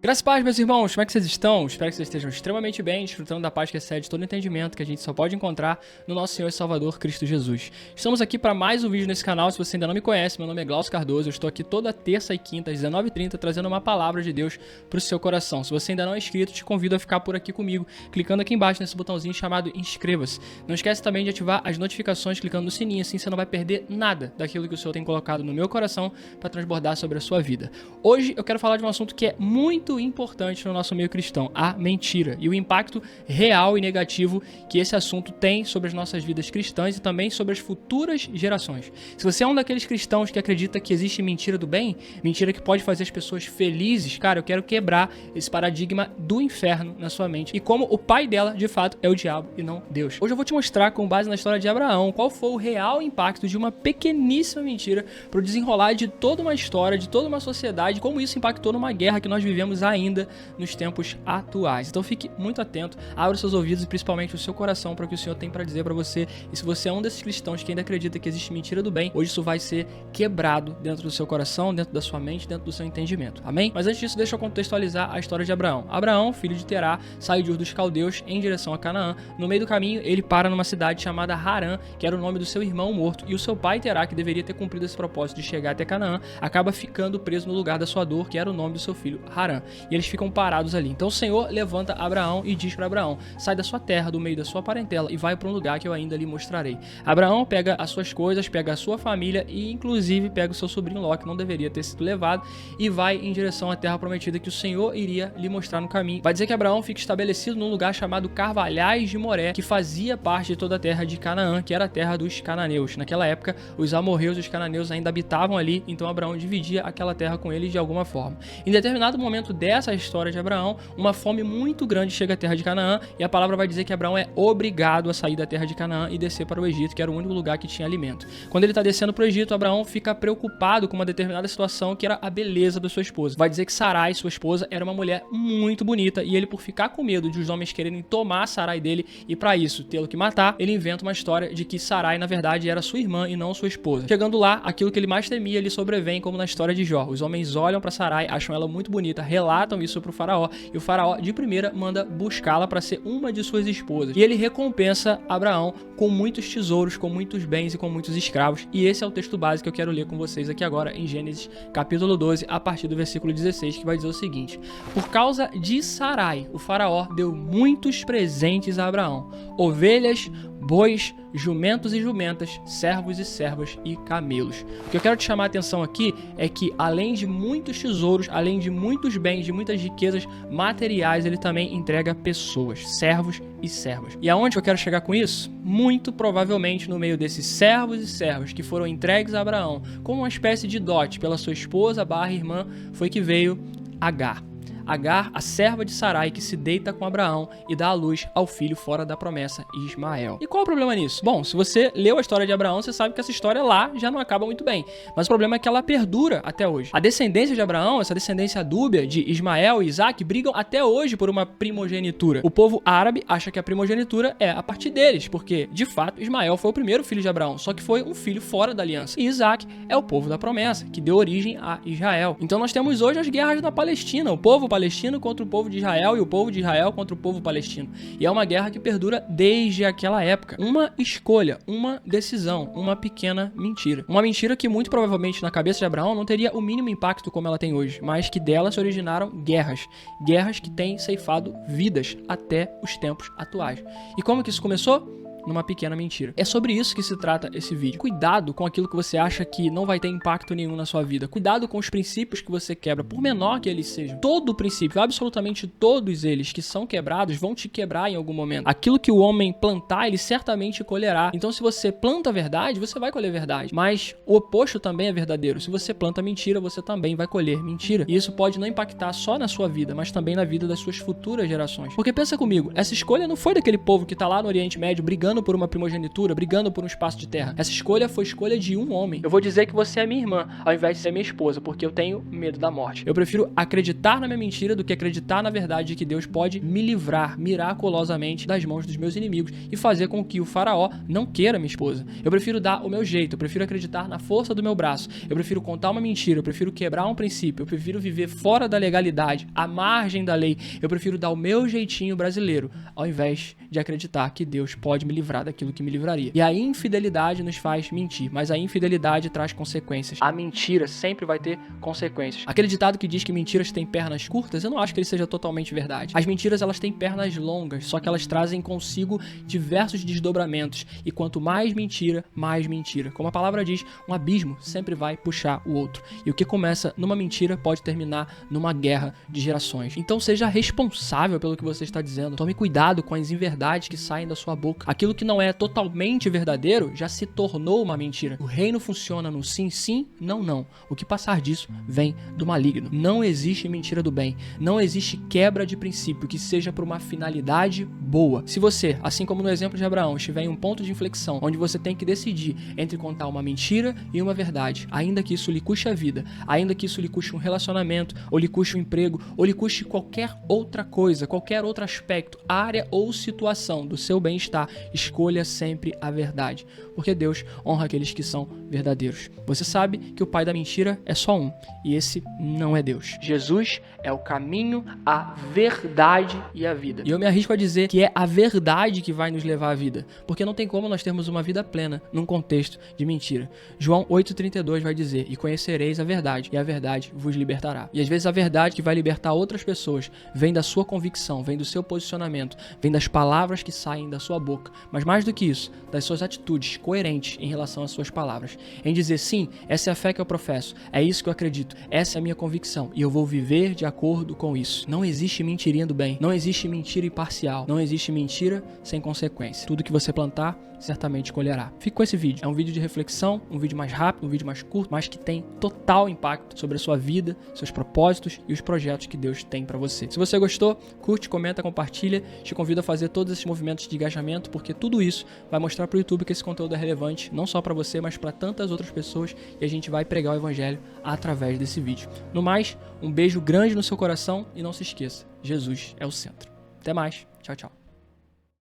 Graças a paz, meus irmãos, como é que vocês estão? Espero que vocês estejam extremamente bem, desfrutando da paz que excede todo entendimento que a gente só pode encontrar no nosso Senhor e Salvador Cristo Jesus. Estamos aqui para mais um vídeo nesse canal. Se você ainda não me conhece, meu nome é Glaucio Cardoso, eu estou aqui toda terça e quinta às 19h30 trazendo uma palavra de Deus para o seu coração. Se você ainda não é inscrito, te convido a ficar por aqui comigo, clicando aqui embaixo nesse botãozinho chamado inscreva-se. Não esquece também de ativar as notificações clicando no sininho, assim você não vai perder nada daquilo que o Senhor tem colocado no meu coração para transbordar sobre a sua vida. Hoje eu quero falar de um assunto que é muito importante no nosso meio cristão, a mentira, e o impacto real e negativo que esse assunto tem sobre as nossas vidas cristãs e também sobre as futuras gerações. Se você é um daqueles cristãos que acredita que existe mentira do bem, mentira que pode fazer as pessoas felizes, cara, eu quero quebrar esse paradigma do inferno na sua mente e como o pai dela, de fato, é o diabo e não Deus. Hoje eu vou te mostrar, com base na história de Abraão, qual foi o real impacto de uma pequeníssima mentira para o desenrolar de toda uma história, de toda uma sociedade, como isso impactou numa guerra que nós vivemos ainda nos tempos atuais. Então fique muito atento, abra os seus ouvidos e principalmente o seu coração para o que o Senhor tem para dizer para você. E se você é um desses cristãos que ainda acredita que existe mentira do bem, hoje isso vai ser quebrado dentro do seu coração, dentro da sua mente, dentro do seu entendimento. Amém? Mas antes disso, deixa eu contextualizar a história de Abraão. Abraão, filho de Terá, saiu de Ur dos Caldeus em direção a Canaã. No meio do caminho, ele para numa cidade chamada Harã, que era o nome do seu irmão morto, e o seu pai Terá, que deveria ter cumprido esse propósito de chegar até Canaã, acaba ficando preso no lugar da sua dor, que era o nome do seu filho Harã. E eles ficam parados ali. Então o Senhor levanta Abraão e diz para Abraão: sai da sua terra, do meio da sua parentela e vai para um lugar que eu ainda lhe mostrarei. Abraão pega as suas coisas, pega a sua família e inclusive pega o seu sobrinho Ló, que não deveria ter sido levado, e vai em direção à terra prometida que o Senhor iria lhe mostrar no caminho. Vai dizer que Abraão fica estabelecido num lugar chamado Carvalhais de Moré, que fazia parte de toda a terra de Canaã, que era a terra dos cananeus. Naquela época, os amorreus e os cananeus ainda habitavam ali, então Abraão dividia aquela terra com eles de alguma forma. Em determinado momento dessa história de Abraão, uma fome muito grande chega à terra de Canaã e a palavra vai dizer que Abraão é obrigado a sair da terra de Canaã e descer para o Egito, que era o único lugar que tinha alimento. Quando ele está descendo para o Egito, Abraão fica preocupado com uma determinada situação, que era a beleza da sua esposa. Vai dizer que Sarai, sua esposa, era uma mulher muito bonita e ele, por ficar com medo de os homens quererem tomar Sarai dele e para isso tê-lo que matar, ele inventa uma história de que Sarai na verdade era sua irmã e não sua esposa. Chegando lá, aquilo que ele mais temia lhe sobrevém, como na história de Jó. Os homens olham para Sarai, acham ela muito bonita, relatam isso para o faraó e o faraó de primeira manda buscá-la para ser uma de suas esposas. E ele recompensa Abraão com muitos tesouros, com muitos bens e com muitos escravos. E esse é o texto básico que eu quero ler com vocês aqui agora em Gênesis capítulo 12, a partir do versículo 16, que vai dizer o seguinte: por causa de Sarai, o faraó deu muitos presentes a Abraão: ovelhas, bois, jumentos e jumentas, servos e servas e camelos. O que eu quero te chamar a atenção aqui é que, além de muitos tesouros, além de muitos bens, de muitas riquezas materiais, ele também entrega pessoas, servos e servas. E aonde eu quero chegar com isso? Muito provavelmente no meio desses servos e servas que foram entregues a Abraão como uma espécie de dote pela sua esposa / irmã, foi que veio Agar. Agar, a serva de Sarai, que se deita com Abraão e dá à luz ao filho fora da promessa, Ismael. E qual é o problema nisso? Bom, se você leu a história de Abraão, você sabe que essa história lá já não acaba muito bem. Mas o problema é que ela perdura até hoje. A descendência de Abraão, essa descendência dúbia de Ismael e Isaac, brigam até hoje por uma primogenitura. O povo árabe acha que a primogenitura é a partir deles, porque, de fato, Ismael foi o primeiro filho de Abraão, só que foi um filho fora da aliança. E Isaac é o povo da promessa, que deu origem a Israel. Então nós temos hoje as guerras da Palestina, o povo palestino contra o povo de Israel e o povo de Israel contra o povo palestino. E é uma guerra que perdura desde aquela época. Uma escolha, uma decisão, uma pequena mentira. Uma mentira que muito provavelmente na cabeça de Abraão não teria o mínimo impacto como ela tem hoje, mas que dela se originaram guerras. Guerras que têm ceifado vidas até os tempos atuais. E como que isso começou? Numa pequena mentira. É sobre isso que se trata esse vídeo. Cuidado com aquilo que você acha que não vai ter impacto nenhum na sua vida. Cuidado com os princípios que você quebra, por menor que eles sejam. Todo princípio, absolutamente todos eles que são quebrados, vão te quebrar em algum momento. Aquilo que o homem plantar, ele certamente colherá. Então, se você planta a verdade, você vai colher verdade. Mas o oposto também é verdadeiro. Se você planta mentira, você também vai colher mentira. E isso pode não impactar só na sua vida, mas também na vida das suas futuras gerações. Porque pensa comigo, essa escolha não foi daquele povo que tá lá no Oriente Médio brigando brigando por uma primogenitura, brigando por um espaço de terra. Essa escolha foi escolha de um homem. Eu vou dizer que você é minha irmã, ao invés de ser minha esposa, porque eu tenho medo da morte. Eu prefiro acreditar na minha mentira do que acreditar na verdade de que Deus pode me livrar miraculosamente das mãos dos meus inimigos e fazer com que o faraó não queira minha esposa. Eu prefiro dar o meu jeito, eu prefiro acreditar na força do meu braço, eu prefiro contar uma mentira, eu prefiro quebrar um princípio, eu prefiro viver fora da legalidade, à margem da lei, eu prefiro dar o meu jeitinho brasileiro, ao invés de acreditar que Deus pode me livrar daquilo que me livraria. E a infidelidade nos faz mentir, mas a infidelidade traz consequências. A mentira sempre vai ter consequências. Aquele ditado que diz que mentiras têm pernas curtas, eu não acho que ele seja totalmente verdade. As mentiras, elas têm pernas longas, só que elas trazem consigo diversos desdobramentos. E quanto mais mentira, mais mentira. Como a palavra diz, um abismo sempre vai puxar o outro. E o que começa numa mentira pode terminar numa guerra de gerações. Então seja responsável pelo que você está dizendo. Tome cuidado com as inverdades que saem da sua boca. Aquilo que não é totalmente verdadeiro já se tornou uma mentira. O reino funciona no sim, sim, não, não. O que passar disso vem do maligno. Não existe mentira do bem. Não existe quebra de princípio que seja por uma finalidade boa. Se você, assim como no exemplo de Abraão, estiver em um ponto de inflexão onde você tem que decidir entre contar uma mentira e uma verdade, ainda que isso lhe custe a vida, ainda que isso lhe custe um relacionamento, ou lhe custe um emprego, ou lhe custe qualquer outra coisa, qualquer outro aspecto, área ou situação do seu bem-estar, escolha sempre a verdade, porque Deus honra aqueles que são verdadeiros. Você sabe que o pai da mentira é só um, e esse não é Deus. Jesus é o caminho, a verdade e a vida. E eu me arrisco a dizer que é a verdade que vai nos levar à vida, porque não tem como nós termos uma vida plena num contexto de mentira. João 8,32 vai dizer: e conhecereis a verdade, e a verdade vos libertará. E às vezes a verdade que vai libertar outras pessoas vem da sua convicção, vem do seu posicionamento, vem das palavras que saem da sua boca, mas mais do que isso, das suas atitudes coerentes em relação às suas palavras, em dizer sim, essa é a fé que eu professo, é isso que eu acredito, essa é a minha convicção e eu vou viver de acordo com isso. Não existe mentirinha do bem, não existe mentira imparcial, não existe mentira sem consequência. Tudo que você plantar, certamente colherá. Fique com esse vídeo. É um vídeo de reflexão, um vídeo mais rápido, um vídeo mais curto, mas que tem total impacto sobre a sua vida, seus propósitos e os projetos que Deus tem para você. Se você gostou, curte, comenta, compartilha. Te convido a fazer todos esses movimentos de engajamento, porque tudo isso vai mostrar para o YouTube que esse conteúdo é relevante, não só para você, mas para tantas outras pessoas, e a gente vai pregar o evangelho através desse vídeo. No mais, um beijo grande no seu coração e não se esqueça, Jesus é o centro. Até mais. Tchau, tchau.